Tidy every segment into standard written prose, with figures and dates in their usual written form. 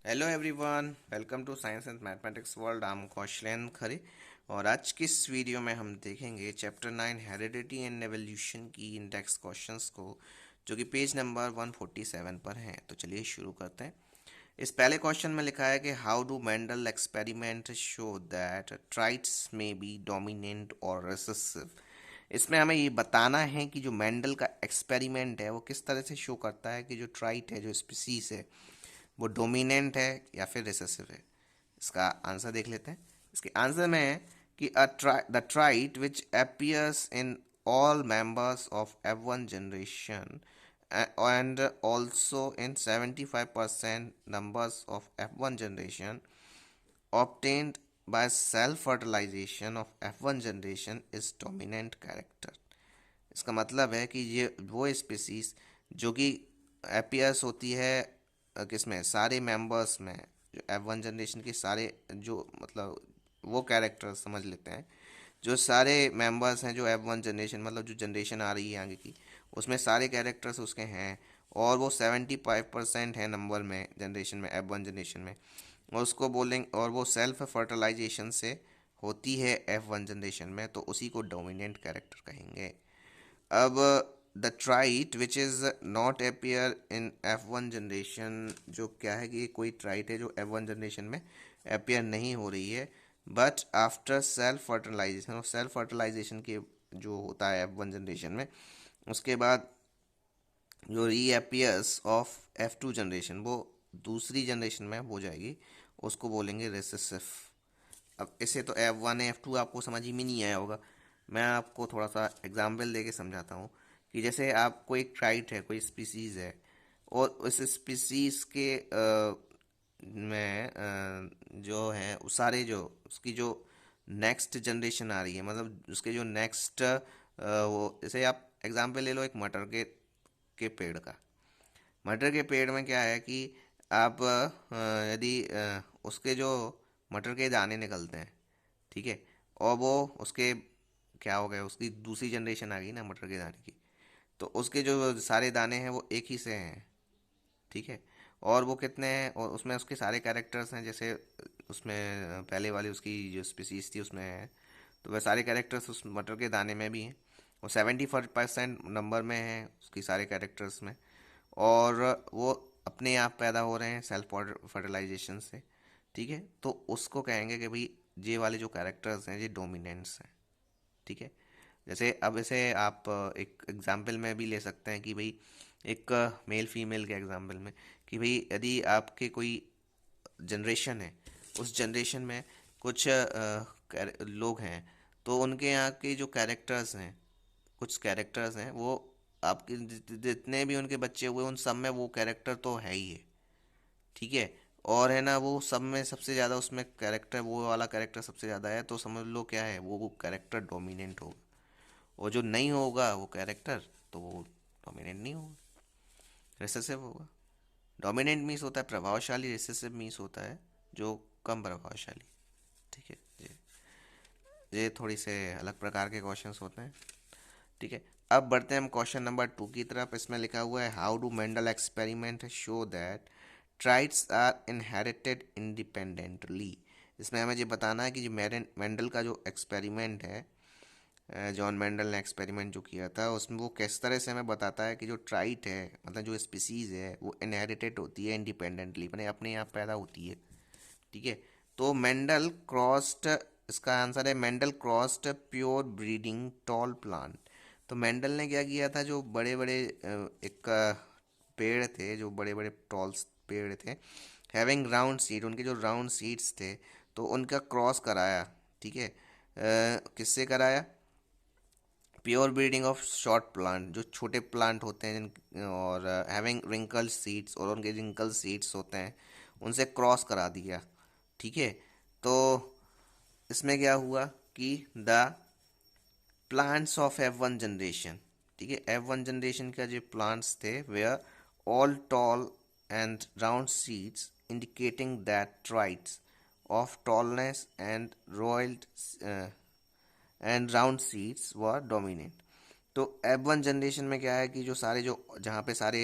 Hello everyone, welcome to science and mathematics world. I am Kaushlen Khare और आज की इस वीडियो में हम देखेंगे चैप्टर 9 हेरिडिटी एंड एवोल्यूशन की इंडेक्स क्वेश्चंस को, जो कि पेज नंबर 147 पर हैं। तो चलिए शुरू करते हैं। इस पहले क्वेश्चन में लिखा है कि how do Mendel experiment show that traits may be dominant और रिसेसिव। इसमें हमें ये बताना है कि जो मेंडल का एक्सपेरिमेंट है वो किस तरह से शो करता है कि जो ट्राइट है, जो स्पीसीज है, वो डोमिनेंट है या फिर रिसेसिव है। इसका आंसर देख लेते हैं। इसके आंसर में है कि the trait which appears in all members of F1 generation and also in 75% numbers of F1 generation obtained by self fertilization of F1 generation is dominant character। इसका मतलब है कि ये वो स्पीसीज जो कि एपियर्स होती है किसमें, सारे मेंबर्स में, जो F1 जनरेशन के सारे, जो मतलब वो कैरेक्टर समझ लेते हैं, जो सारे मेंबर्स हैं जो F1 जनरेशन, मतलब जो जनरेशन आ रही है आगे की, उसमें सारे कैरेक्टर्स उसके हैं। और वो 75% है नंबर में, जनरेशन में, F1 जनरेशन में। और उसको बोलेंगे, और वो सेल्फ फर्टिलाइजेशन से होती है F1 जनरेशन में, तो उसी को डोमिनेंट कैरेक्टर कहेंगे। अब the trait which is not appear in F1 generation, जो क्या है कि कोई ट्राइट है जो F1 जनरेशन में अपियर नहीं हो रही है, बट आफ्टर सेल्फ फर्टिलाइजेशन, और सेल्फ फर्टिलाइजेशन के जो होता है F1 जनरेशन में, उसके बाद जो रीअपियर्स ऑफ F2 जनरेशन, वो दूसरी जनरेशन में हो जाएगी, उसको बोलेंगे रेसेसिव। अब इसे तो F1 F2 आपको समझ ही में नहीं आया होगा। मैं आपको थोड़ा सा एग्जाम्पल देके समझाता हूँ कि जैसे आपको एक ट्राइट है, कोई स्पीसीज़ है, और उस स्पीसीज़ के में जो है वो सारे, जो उसकी जो नेक्स्ट जनरेशन आ रही है, मतलब उसके जो नेक्स्ट वो, जैसे आप एग्जाम्पल ले लो एक मटर के पेड़ का। मटर के पेड़ में क्या है कि आप यदि उसके जो मटर के दाने निकलते हैं, ठीक है, और वो उसके क्या हो गया, उसकी दूसरी जनरेशन आ गई ना मटर के दाने की, तो उसके जो सारे दाने हैं वो एक ही से हैं, ठीक है। और वो कितने हैं, और उसमें उसके सारे कैरेक्टर्स हैं, जैसे उसमें पहले वाली उसकी जो स्पीसीज थी उसमें है, तो वह सारे कैरेक्टर्स उस मटर के दाने में भी हैं। वो 74% नंबर में है उसकी सारे कैरेक्टर्स में, और वो अपने आप पैदा हो रहे हैं सेल्फ फर्टिलाइजेशन से, ठीक है। तो उसको कहेंगे कि भाई ये वाले जो कैरेक्टर्स हैं ये डोमिनेंट्स हैं, ठीक है। जैसे अब इसे आप एक एग्जाम्पल में भी ले सकते हैं कि भाई एक मेल फीमेल के एग्जाम्पल में, कि भाई यदि आपके कोई जनरेशन है, उस जनरेशन में कुछ लोग हैं, तो उनके यहाँ के जो कैरेक्टर्स हैं, कुछ कैरेक्टर्स हैं, वो आपके जितने भी उनके बच्चे हुए उन सब में वो कैरेक्टर तो है ही है, ठीक है। और है ना, वो सब में सबसे ज़्यादा उसमें कैरेक्टर, वो वाला कैरेक्टर सबसे ज़्यादा है, तो समझ लो क्या है, वो कैरेक्टर डोमिनेंट होगा। और जो नहीं होगा वो कैरेक्टर, तो वो डोमिनेंट नहीं होगा, रिसेसिव होगा। डोमिनेंट मीन्स होता है प्रभावशाली, रिसेसिव मीन्स होता है जो कम प्रभावशाली, ठीक है जी। ये थोड़ी से अलग प्रकार के क्वेश्चंस होते हैं, ठीक है। अब बढ़ते हैं हम क्वेश्चन नंबर 2 की तरफ। इसमें लिखा हुआ है how do Mendel experiment show that traits are inherited independently. इसमें हमें ये बताना है कि जो मेंडल का जो एक्सपेरिमेंट है, जॉन मेंडल ने एक्सपेरिमेंट जो किया था, उसमें वो किस तरह से हमें बताता है कि जो ट्राइट है, मतलब जो स्पीसीज है, वो इनहेरिटेड होती है इंडिपेंडेंटली, मैंने अपने आप पैदा होती है, ठीक है। तो मेंडल क्रॉस्ड, इसका आंसर है Mendel crossed pure breeding tall plant. तो मेंडल ने क्या किया था, जो बड़े बड़े एक पेड़ थे, जो बड़े बड़े टॉल पेड़ थे, हैविंग राउंड सीड, उनके जो राउंड सीड्स थे, तो उनका क्रॉस कराया, ठीक है। किससे कराया? Pure breeding of short plant, जो छोटे प्लांट होते हैं और हैविंग रिंकल सीड्स, और उनके रिंकल सीड्स होते हैं, उनसे क्रॉस करा दिया, ठीक है। तो इसमें क्या हुआ कि the plants of F1 generation, ठीक है, F1 जनरेशन का जो प्लांट्स थे, were all tall and round seeds indicating that traits of tallness and रॉयल्ड and round seeds were dominant. तो F1 जनरेशन में क्या है कि जो सारे, जो जहाँ पे सारे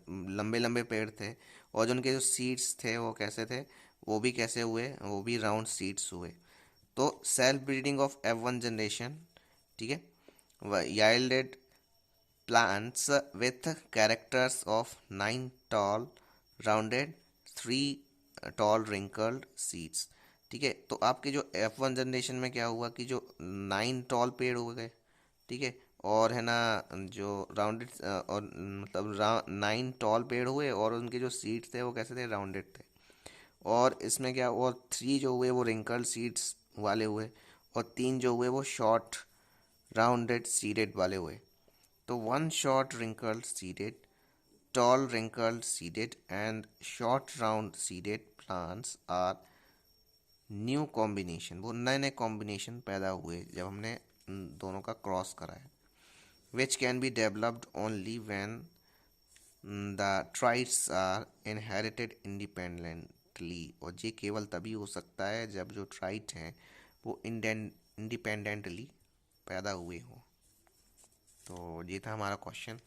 लंबे लंबे पेड़ थे, और जो उनके जो सीड्स थे वो कैसे थे, वो भी कैसे हुए, वो भी राउंड सीड्स हुए। तो self breeding of F1 generation, ठीक है, yielded plants with characters of 9 tall rounded 3 tall wrinkled seeds। ठीक है, तो आपके जो F1 जनरेशन में क्या हुआ कि जो 9 टॉल पेड़ हो गए, ठीक है, और है ना जो राउंडेड और मतलब 9 टॉल पेड़ हुए और उनके जो सीड्स थे वो कैसे थे, राउंडेड थे। और इसमें क्या, और 3 जो हुए वो रिंकल्ड सीड्स वाले हुए, और 3 जो हुए वो शॉर्ट राउंडेड सीडेड वाले हुए। तो one short wrinkled seeded, tall wrinkled seeded and short round seeded plants are new combination, वो नए नए कॉम्बिनेशन पैदा हुए जब हमने दोनों का क्रॉस कराया। Which can be developed only when the traits are inherited independently, और ये केवल तभी हो सकता है जब जो ट्राइट हैं वो इंडिपेंडेंटली पैदा हुए हों। तो ये था हमारा क्वेश्चन।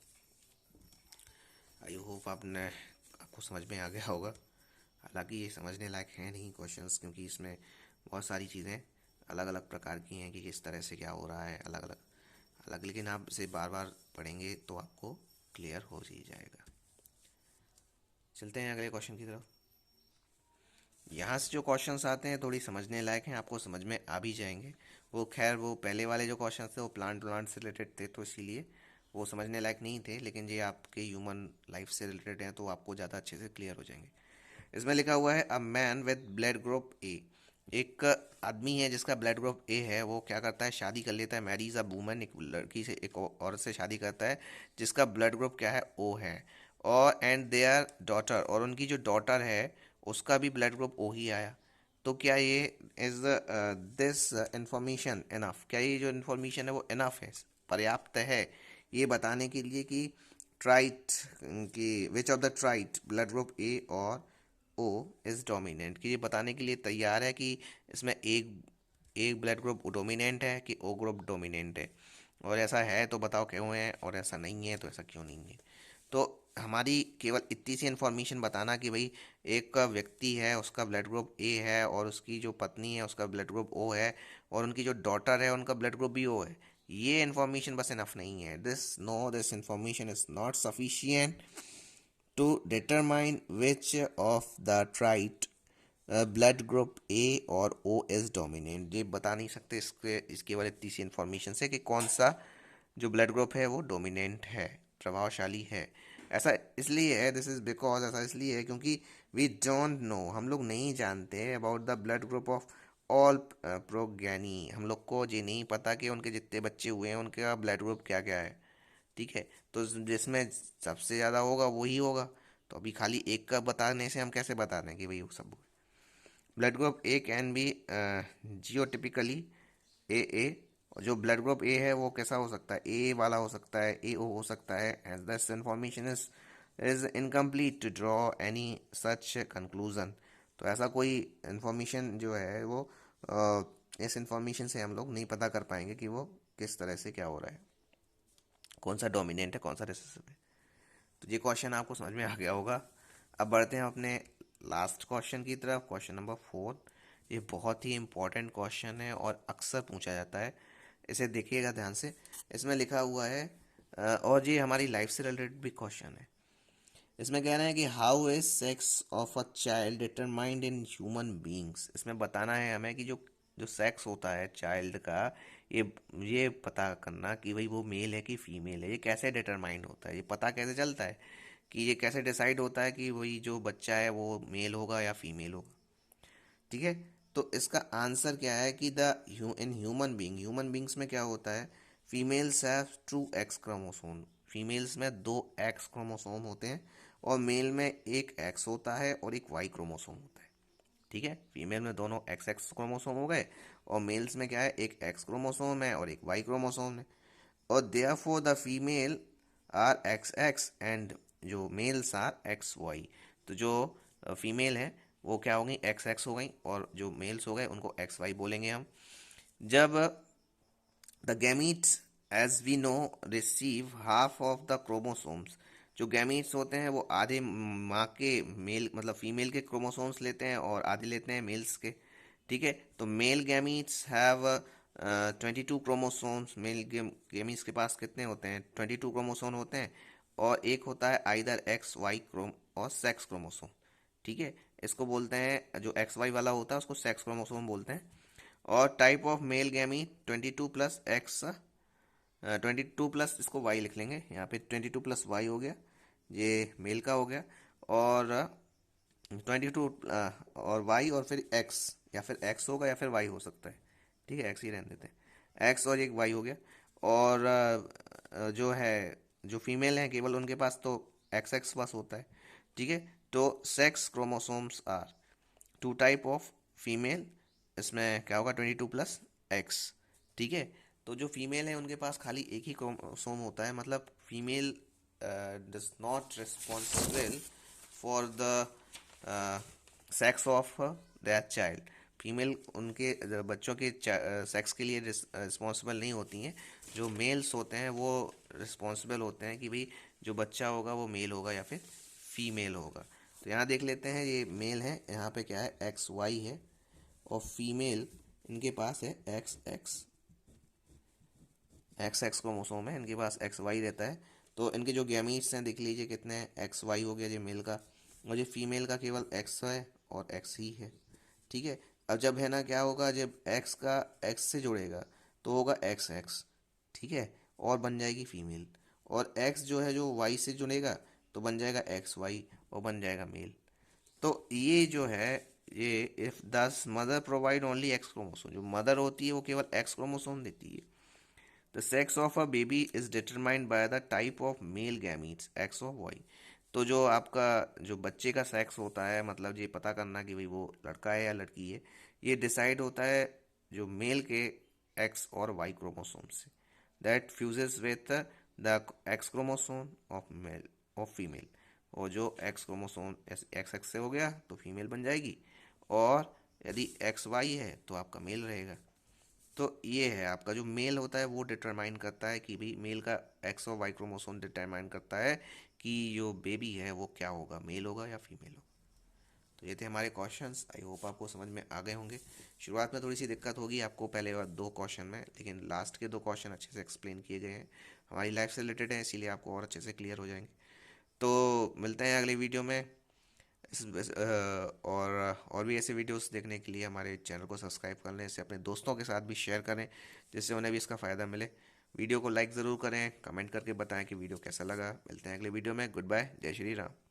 आई होप आपको समझ में आ गया होगा। हालांकि ये समझने लायक है नहीं क्वेश्चंस, क्योंकि इसमें बहुत सारी चीज़ें अलग अलग प्रकार की हैं कि किस तरह से क्या हो रहा है, अलग अलग अलग, लेकिन आप इसे बार बार पढ़ेंगे तो आपको क्लियर हो ही जाएगा। चलते हैं अगले क्वेश्चन की तरफ। यहाँ से जो क्वेश्चंस आते हैं थोड़ी समझने लायक हैं, आपको समझ में आ भी जाएंगे। वो खैर वो पहले वाले जो क्वेश्चंस थे वो प्लांट से रिलेटेड थे, तो इसीलिए वो समझने लायक नहीं थे, लेकिन ये आपके ह्यूमन लाइफ से रिलेटेड हैं तो आपको ज़्यादा अच्छे से क्लियर हो जाएंगे। इसमें लिखा हुआ है a man with blood group ए, एक आदमी है जिसका ब्लड ग्रुप ए है, वो क्या करता है, शादी कर लेता है, मैरीज अ वूमन, एक लड़की से, एक औरत से शादी करता है जिसका ब्लड ग्रुप क्या है, ओ है। और एंड देयर डॉटर, और उनकी जो डॉटर है उसका भी ब्लड ग्रुप ओ ही आया। तो क्या ये इज दिस इंफॉर्मेशन इनफ, क्या ये जो इन्फॉर्मेशन है वो इनफ है, पर्याप्त है ये बताने के लिए कि ट्राइट कि which of the trait blood group A और ओ इज डोमिनेंट, कि ये बताने के लिए तैयार है कि इसमें एक एक ब्लड ग्रुप डोमिनेंट है कि ओ ग्रुप डोमिनेंट है, और ऐसा है तो बताओ क्यों है, और ऐसा नहीं है तो ऐसा क्यों नहीं है। तो हमारी केवल इतनी सी इन्फॉर्मेशन बताना कि भाई एक व्यक्ति है उसका ब्लड ग्रुप ए है और उसकी जो पत्नी है उसका ब्लड ग्रुप ओ है और उनकी जो डॉटर है उनका ब्लड ग्रुप भी ओ है, ये इन्फॉर्मेशन बस इनफ नहीं है। This information is not sufficient to determine which of the trait blood group A और ओ इज डोमिनेंट, ये बता नहीं सकते इसके केवल इतनी सी इन्फॉर्मेशन से कि कौन सा जो ब्लड ग्रुप है वो डोमिनेंट है, प्रभावशाली है। ऐसा इसलिए है, दिस इज बिकॉज, ऐसा इसलिए है क्योंकि वी डोंट नो, हम लोग नहीं जानते about the blood group of all progeny, हम लोग को ये नहीं पता कि उनके जितने बच्चे हुए हैं उनका ब्लड ग्रुप क्या क्या है। ठीक है, तो जिसमें सबसे ज़्यादा होगा वही होगा। तो अभी खाली एक का बताने से हम कैसे बता दें कि भाई वो सब। Blood group A can be genotypically A, और जो ब्लड ग्रुप ए है वो कैसा हो सकता है, ए वाला हो सकता है, ए ओ हो सकता है। As this information is incomplete to draw any such conclusion, तो ऐसा कोई इंफॉर्मेशन जो है वो इस इंफॉर्मेशन से हम लोग नहीं पता कर पाएंगे कि वो किस तरह से क्या हो रहा है, कौन सा डोमिनेंट है कौन सा रिसेसिव है। तो ये क्वेश्चन आपको समझ में आ गया होगा। अब बढ़ते हैं अपने लास्ट क्वेश्चन की तरफ, क्वेश्चन नंबर 4। ये बहुत ही इंपॉर्टेंट क्वेश्चन है और अक्सर पूछा जाता है, इसे देखिएगा ध्यान से। इसमें लिखा हुआ है और ये हमारी लाइफ से रिलेटेड भी क्वेश्चन है। इसमें कह रहे हैं कि how is sex of a child determined in human beings, इसमें बताना है हमें कि जो जो सेक्स होता है चाइल्ड का, ये ये पता करना कि भाई वो मेल है कि फीमेल है, ये कैसे डिटरमाइंड होता है, ये पता कैसे चलता है कि ये कैसे डिसाइड होता है कि वही जो बच्चा है वो मेल होगा या फीमेल होगा। ठीक है, तो इसका आंसर क्या है कि द इन ह्यूमन बींग्स में क्या होता है, females have 2 x chromosome, females में 2 एक्स क्रोमोसोम होते हैं और मेल में एक एक्स होता है और एक वाई क्रोमोसोम होता है। ठीक है, फीमेल में दोनों एक्स एक्स क्रोमोसोम हो गए और मेल्स में क्या है, एक एक्स क्रोमोसोम है और एक वाई क्रोमोसोम है। और therefore the female are X X and जो मेल्स आर एक्स वाई, तो जो फीमेल है वो क्या हो गई, एक्स एक्स हो गई, और जो मेल्स हो गए उनको एक्स वाई बोलेंगे हम। जब the gametes as we know receive half of the chromosomes, जो गैमीट्स होते हैं वो आधे माँ के मेल मतलब फीमेल के क्रोमोसोम्स लेते हैं और आधे लेते हैं मेल्स के। ठीक है, तो male gametes have 22 chromosomes. Male gametes के पास कितने होते हैं? 22 क्रोमोसोम होते हैं। और एक होता है आइदर एक्स वाई क्रोम और सेक्स क्रोमोसोम। ठीक है, इसको बोलते हैं, जो एक्स वाई वाला होता है उसको सेक्स क्रोमोसोम बोलते हैं। और type of male gamete 22 plus x, 22 plus इसको वाई लिख लेंगे यहाँ पे, 22 प्लस वाई हो गया, ये मेल का हो गया। और 22 और वाई और फिर एक्स, या फिर एक्स होगा या फिर वाई हो सकता है। ठीक है, एक्स ही रहने देते हैं, एक्स और एक वाई हो गया। और जो है, जो फीमेल हैं केवल उनके पास तो एक्स एक्स बस होता है। ठीक है, तो sex chromosomes are two type of female, इसमें क्या होगा 22 प्लस एक्स। ठीक है, तो जो फीमेल है उनके पास खाली एक ही क्रोमोसोम होता है, मतलब female does not responsible for the sex of that child. Female उनके बच्चों के सेक्स के लिए रिस्पॉन्सिबल नहीं होती हैं। जो मेल्स होते हैं वो रिस्पॉन्सिबल होते हैं कि भाई जो बच्चा होगा वो मेल होगा या फिर फीमेल होगा। तो यहाँ देख लेते हैं, ये मेल है, यहाँ पे क्या है, एक्स वाई है। और फीमेल इनके पास है x x, x x chromosome है इनके पास, एक्स वाई रहता है। तो इनके जो गैमीट्स हैं देख लीजिए कितने हैं, एक्स वाई हो गया ये मेल का, और ये फीमेल का केवल एक्स है और एक्स ही है। ठीक है, अब जब है ना क्या होगा, जब एक्स का एक्स से जुड़ेगा तो होगा एक्स एक्स। ठीक है, और बन जाएगी फीमेल। और एक्स जो है जो वाई से जुड़ेगा तो बन जाएगा एक्स वाई और बन जाएगा मेल। तो ये जो है, ये if this mother provide only X chromosome, जो मदर होती है वो केवल एक्स क्रोमोसोम देती है। The sex of a baby is determined by the type of male gametes X of Y. तो जो आपका जो बच्चे का सेक्स होता है, मतलब ये पता करना कि भाई वो लड़का है या लड़की है, ये डिसाइड होता है जो मेल के एक्स और वाई क्रोमोसोम से, that fuses with the x chromosome of male of female. और जो एक्स क्रोमोसोम एक्स एक्स से हो गया तो फीमेल बन जाएगी, और यदि एक्स वाई है तो आपका मेल रहेगा। तो ये है आपका जो मेल होता है वो डिटरमाइन करता है कि भाई मेल का एक्स और वाई क्रोमोसोम डिटरमाइन करता है कि जो बेबी है वो क्या होगा, मेल होगा या फीमेल होगा। तो ये थे हमारे क्वेश्चंस, आई होप आपको समझ में आ गए होंगे। शुरुआत में थोड़ी सी दिक्कत होगी आपको पहले और दो क्वेश्चन में, लेकिन लास्ट के दो क्वेश्चन अच्छे से एक्सप्लेन किए गए हैं, हमारी लाइफ से रिलेटेड हैं, इसीलिए आपको और अच्छे से क्लियर हो जाएंगे। तो मिलते हैं अगले वीडियो में। और भी ऐसे वीडियोस देखने के लिए हमारे चैनल को सब्सक्राइब कर लें, इसे अपने दोस्तों के साथ भी शेयर करें जिससे उन्हें भी इसका फ़ायदा मिले। वीडियो को लाइक ज़रूर करें, कमेंट करके बताएं कि वीडियो कैसा लगा। मिलते हैं अगले वीडियो में, गुड बाय, जय श्री राम।